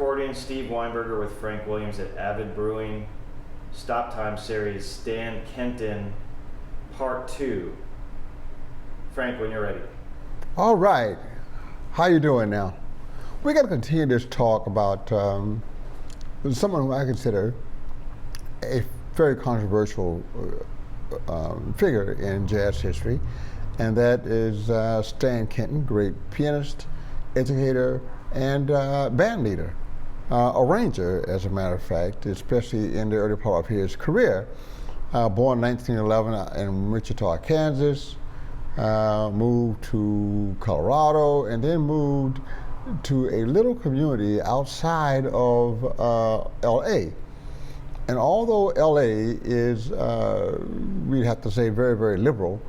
recording Steve Weinberger with Frank Williams at Avid Brewing. Stop Time Series, Stan Kenton, Part 2. Frank, when you're ready. All right. How you doing now? We're going to continue this talk about someone who I consider a very controversial figure in jazz history, and that is Stan Kenton, great pianist, educator, and band leader, arranger, as a matter of fact, especially in the early part of his career. Born in 1911 in Wichita, Kansas, moved to Colorado, and then moved to a little community outside of LA. And although LA is, we'd have to say, very, very liberal,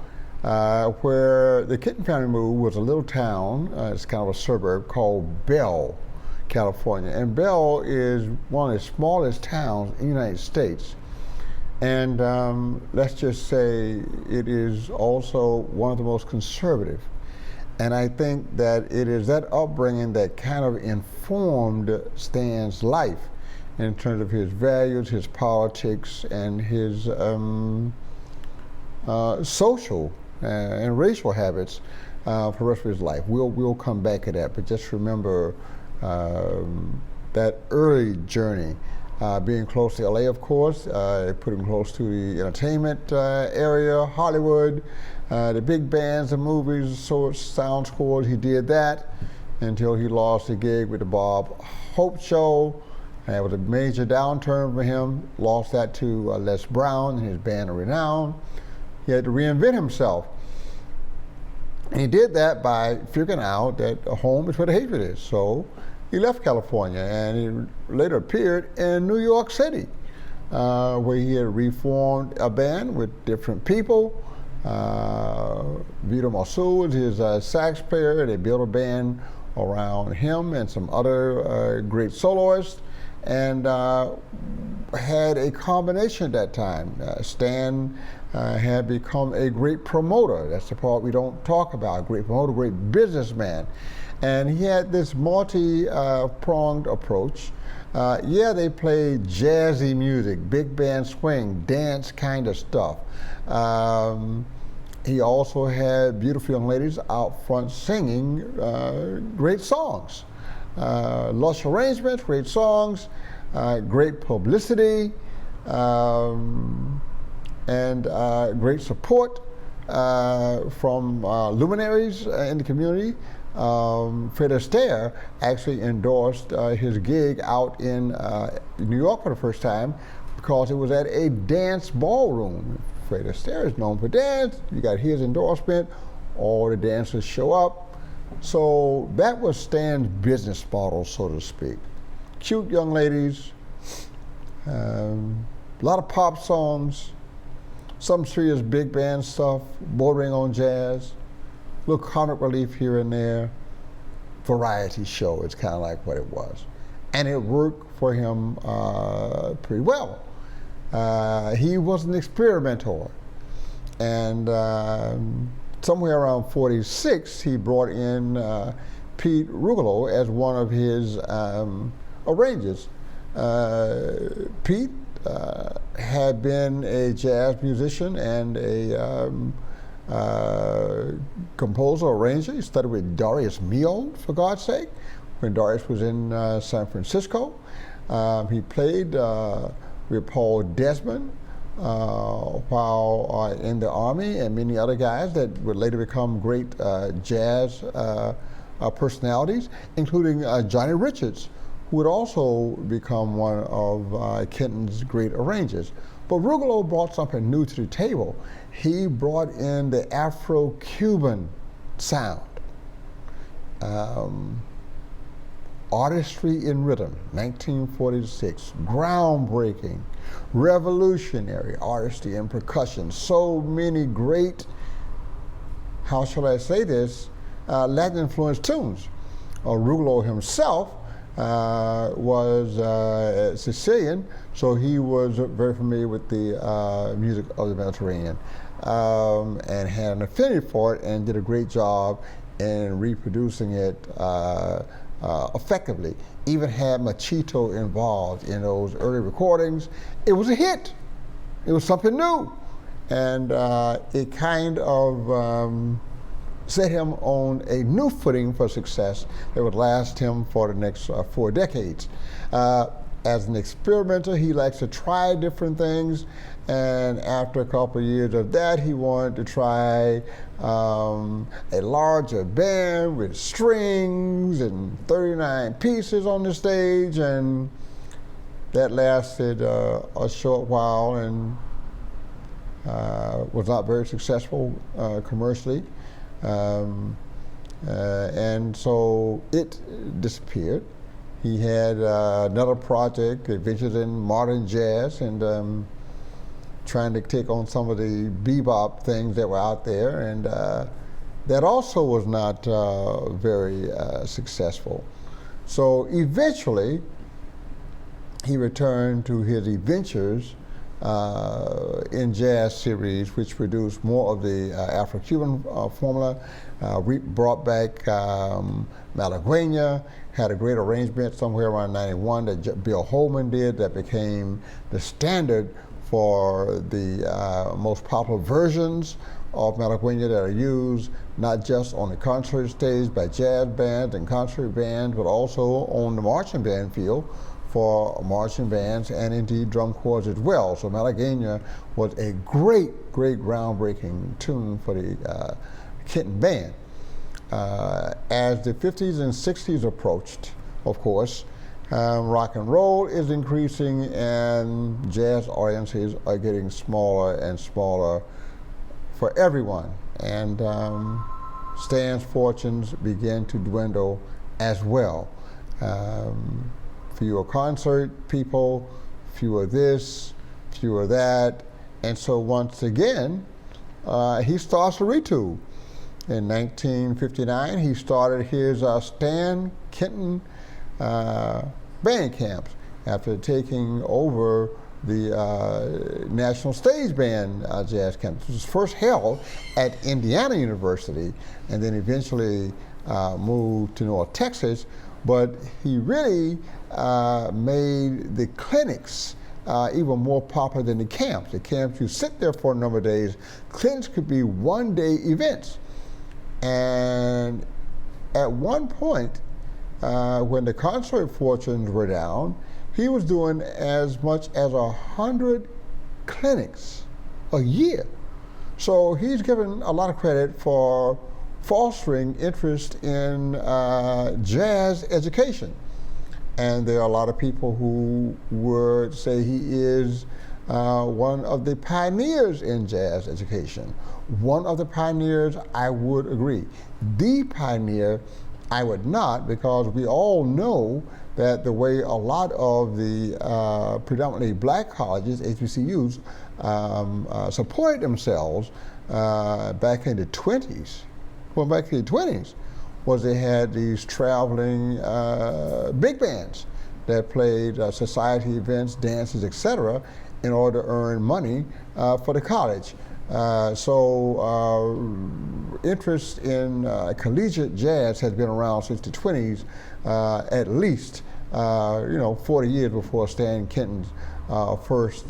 where the Kenton family moved was a little town, it's kind of a suburb called Bell, California. And Bell is one of the smallest towns in the United States. And let's just say it is also one of the most conservative. And I think that it is that upbringing that kind of informed Stan's life in terms of his values, his politics, and his social and racial habits for the rest of his life. We'll come back to that, but just remember that early journey. Being close to LA, of course, put him close to the entertainment area, Hollywood, the big bands, the movies, sound scores. He did that until he lost a gig with the Bob Hope Show. And it was a major downturn for him. Lost that to Les Brown and his band of renown. He had to reinvent himself. And he did that by figuring out that home is where the hatred is. So he left California, and he later appeared in New York City, where he had reformed a band with different people. Vito Marceau was his sax player. They built a band around him and some other great soloists, and had a combination at that time. Stan had become a great promoter. That's the part we don't talk about. Great promoter, great businessman. And he had this multi-pronged approach. They played jazzy music, big band swing, dance kind of stuff. He also had beautiful young ladies out front singing great songs. Lush arrangements, great songs, great publicity, and great support from luminaries in the community. Fred Astaire actually endorsed his gig out in New York for the first time because it was at a dance ballroom. Fred Astaire is known for dance. You got his endorsement. All the dancers show up. So that was Stan's business model, so to speak. Cute young ladies, a lot of pop songs, some serious big band stuff, bordering on jazz, little comic relief here and there, variety show. It's kind of like what it was. And it worked for him pretty well. He was an experimenter. And somewhere around 46, he brought in Pete Rugolo as one of his arrangers. Pete had been a jazz musician and a composer, arranger. He studied with Darius Milhaud, for God's sake, when Darius was in San Francisco. He played with Paul Desmond while in the Army, and many other guys that would later become great jazz personalities, including Johnny Richards, who would also become one of Kenton's great arrangers. But Rugolo brought something new to the table. He brought in the Afro-Cuban sound. Artistry in Rhythm, 1946, groundbreaking, revolutionary artistry in percussion. So many great, how shall I say this, Latin-influenced tunes. Rugolo himself was Sicilian, so he was very familiar with the music of the Mediterranean, and had an affinity for it and did a great job in reproducing it effectively. Even had Machito involved in those early recordings. It was a hit. It was something new. And it kind of set him on a new footing for success that would last him for the next 4 decades. As an experimenter, he likes to try different things, and after a couple of years of that, he wanted to try a larger band with strings and 39 pieces on the stage, and that lasted a short while and was not very successful commercially. And so it disappeared. He had another project, Adventures in Modern Jazz, and trying to take on some of the bebop things that were out there, and that also was not very successful. So eventually, he returned to his adventures in jazz series, which produced more of the Afro-Cuban formula. Brought back Malagueña, had a great arrangement somewhere around 91 that Bill Holman did that became the standard for the most popular versions of Malagueña that are used not just on the concert stage by jazz bands and concert bands, but also on the marching band field for marching bands and indeed drum corps as well. So Malagueña was a great, great groundbreaking tune for the Kenton band. As the 50s and 60s approached, of course, rock and roll is increasing and jazz audiences are getting smaller and smaller for everyone. And Stan's fortunes began to dwindle as well. Fewer concert people, fewer this, fewer that. And so once again, he starts a retool. In 1959, he started his Stan Kenton band camps after taking over the National Stage Band Jazz Camp. It was first held at Indiana University and then eventually moved to North Texas, but he really made the clinics even more popular than the camps. The camps, you sit there for a number of days. Clinics could be one-day events. And at one point, when the concert fortunes were down, he was doing as much as 100 clinics a year. So he's given a lot of credit for fostering interest in jazz education. And there are a lot of people who would say he is one of the pioneers in jazz education. One of the pioneers, I would agree. The pioneer, I would not, because we all know that the way a lot of the predominantly black colleges, HBCUs, supported themselves back in the 20s, well, back in the 20s, was they had these traveling big bands that played society events, dances, etc., in order to earn money for the college. So interest in collegiate jazz has been around since the 20s, at least 40 years before Stan Kenton's first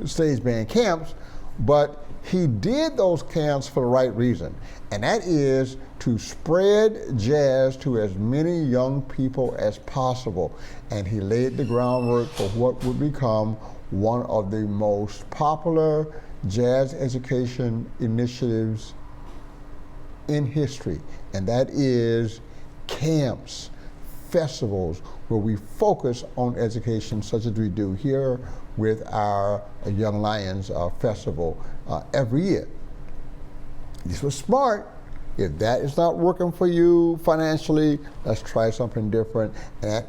stage band camps. But he did those camps for the right reason, and that is to spread jazz to as many young people as possible. And he laid the groundwork for what would become one of the most popular jazz education initiatives in history, and that is camps, festivals, where we focus on education, such as we do here with our Young Lions Festival every year. This was smart. If that is not working for you financially, let's try something different. And that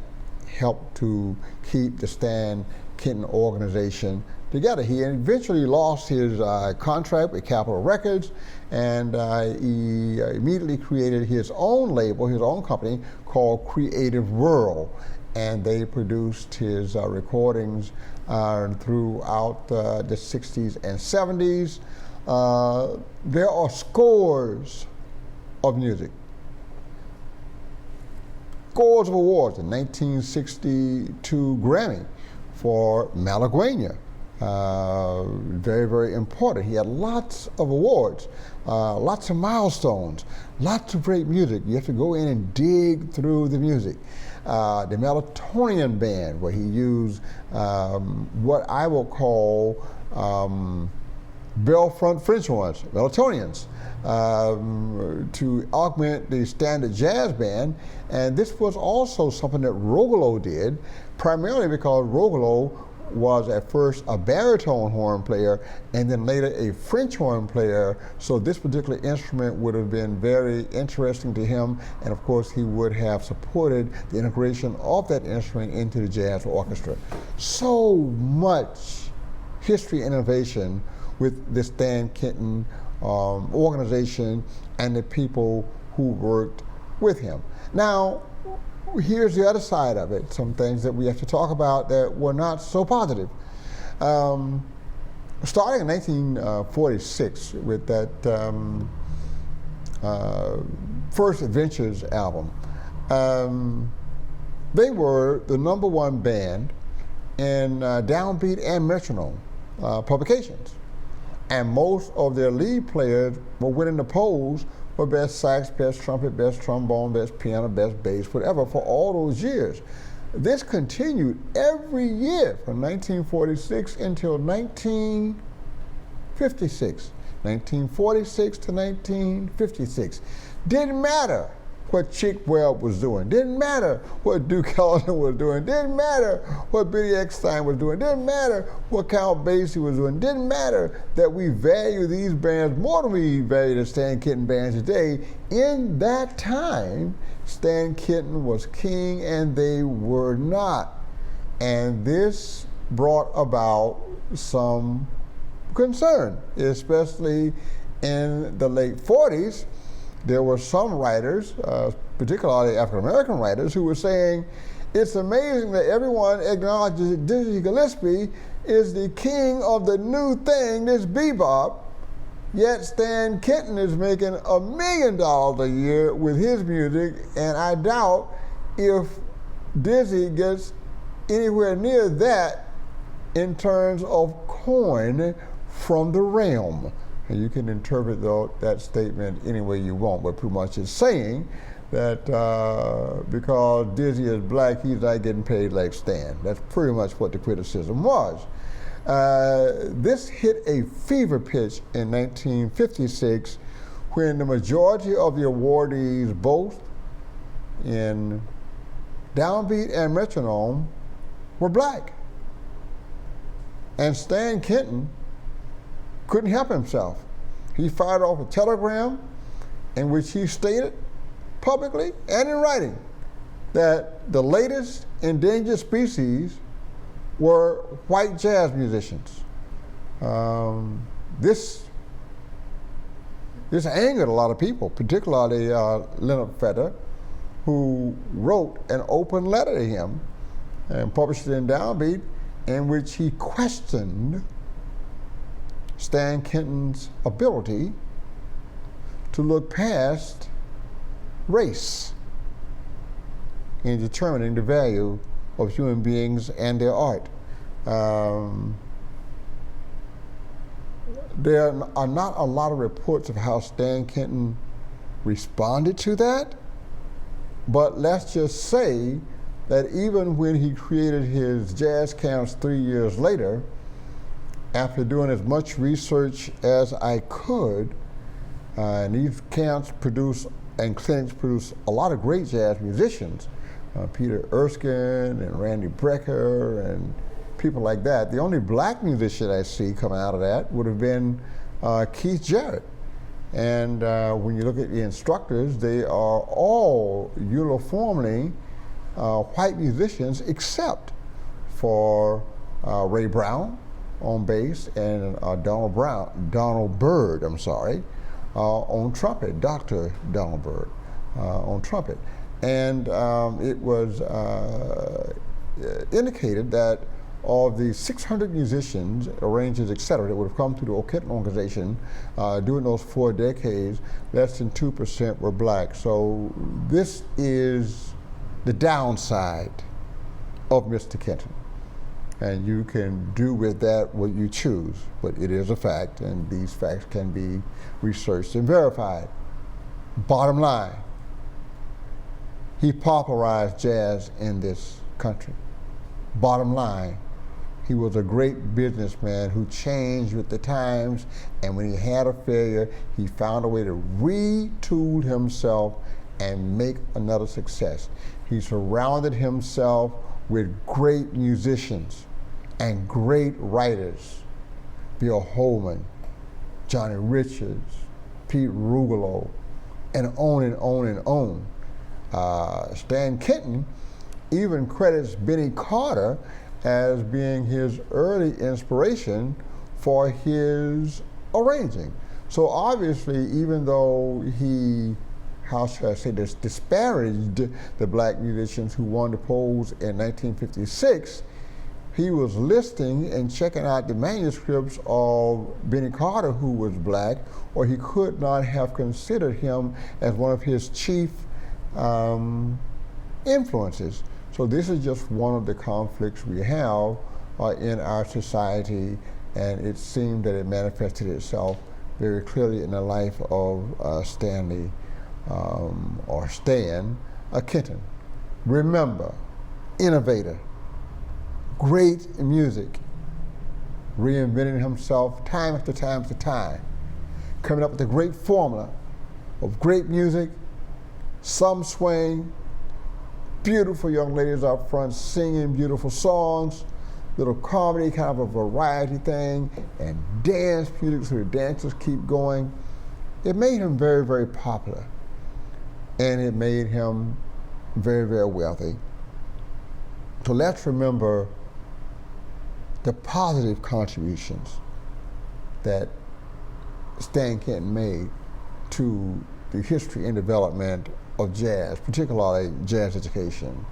helped to keep the Stan Kenton organization together. He eventually lost his contract with Capitol Records, and he immediately created his own label, his own company called Creative World, and they produced his recordings throughout the 60s and 70s. There are scores of music scores of awards. The 1962 Grammy for Malagueña. Very, very important. He had lots of awards, lots of milestones, lots of great music. You have to go in and dig through the music. The Meltonian Band, where he used what I will call bell front French horns, Meltonians, to augment the standard jazz band. And this was also something that Rogolo did, primarily because Rogolo was at first a baritone horn player and then later a French horn player, so this particular instrument would have been very interesting to him, and of course he would have supported the integration of that instrument into the jazz orchestra. So much history and innovation with the Stan Kenton organization and the people who worked with him. Now, here's the other side of it, some things that we have to talk about that were not so positive. Starting in 1946 with that First Adventures album, they were the #1 band in Downbeat and Metronome publications. And most of their lead players were winning the polls for best sax, best trumpet, best trombone, best piano, best bass, whatever, for all those years. This continued every year from 1946 until 1956. 1946 to 1956. Didn't matter what Chick Webb was doing. Didn't matter what Duke Ellington was doing. Didn't matter what Billy Eckstine was doing. Didn't matter what Count Basie was doing. Didn't matter that we value these bands more than we value the Stan Kenton bands today. In that time, Stan Kenton was king and they were not. And this brought about some concern, especially in the late 40s. There were some writers, particularly African-American writers, who were saying, it's amazing that everyone acknowledges that Dizzy Gillespie is the king of the new thing, this bebop, yet Stan Kenton is making $1 million a year with his music, and I doubt if Dizzy gets anywhere near that in terms of coin from the realm. And you can interpret that statement any way you want, but pretty much it's saying that because Dizzy is black, he's not getting paid like Stan. That's pretty much what the criticism was. This hit a fever pitch in 1956 when the majority of the awardees, both in Downbeat and Metronome, were black. And Stan Kenton couldn't help himself. He fired off a telegram in which he stated publicly and in writing that the latest endangered species were white jazz musicians. This angered a lot of people, particularly Leonard Feather, who wrote an open letter to him and published it in Downbeat, in which he questioned Stan Kenton's ability to look past race in determining the value of human beings and their art. There are not a lot of reports of how Stan Kenton responded to that, but let's just say that even when he created his jazz camps 3 years later, after doing as much research as I could, and these camps produce and clinics produce a lot of great jazz musicians, Peter Erskine and Randy Brecker and people like that. The only black musician I see coming out of that would have been Keith Jarrett. And when you look at the instructors, they are all uniformly white musicians except for Ray Brown on bass and Donald Byrd, on trumpet, Dr. Donald Byrd on trumpet. And it was indicated that of the 600 musicians, arrangers, etc., that would have come to the Kenton organization during those 4 decades, less than 2% were black. So this is the downside of Mr. Kenton. And you can do with that what you choose, but it is a fact, and these facts can be researched and verified. Bottom line, he popularized jazz in this country. Bottom line, he was a great businessman who changed with the times, and when he had a failure, he found a way to retool himself and make another success. He surrounded himself with great musicians and great writers. Bill Holman, Johnny Richards, Pete Rugolo, and on and on and on. Stan Kenton even credits Benny Carter as being his early inspiration for his arranging. So obviously, even though he, how should I say this, disparaged the black musicians who won the polls in 1956, he was listening and checking out the manuscripts of Benny Carter, who was black, or he could not have considered him as one of his chief influences. So this is just one of the conflicts we have in our society, and it seemed that it manifested itself very clearly in the life of Stanley, or Stan Kenton. Remember, innovator, great music, reinventing himself time after time after time, coming up with a great formula of great music, some swing, beautiful young ladies up front singing beautiful songs, little comedy, kind of a variety thing, and dance music so the dancers keep going. It made him very, very popular, and it made him very, very wealthy. So let's remember the positive contributions that Stan Kenton made to the history and development of jazz, particularly jazz education.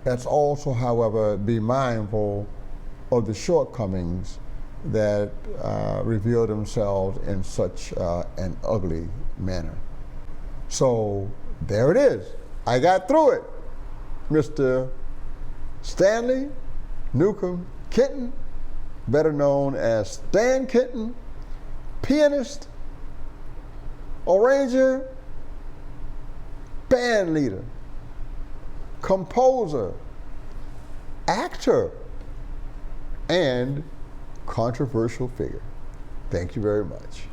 Let's also, however, be mindful of the shortcomings that reveal themselves in such an ugly manner. So there it is. I got through it. Mr. Stanley Newcomb Kenton, better known as Stan Kenton, pianist, arranger, band leader, composer, actor, and controversial figure. Thank you very much.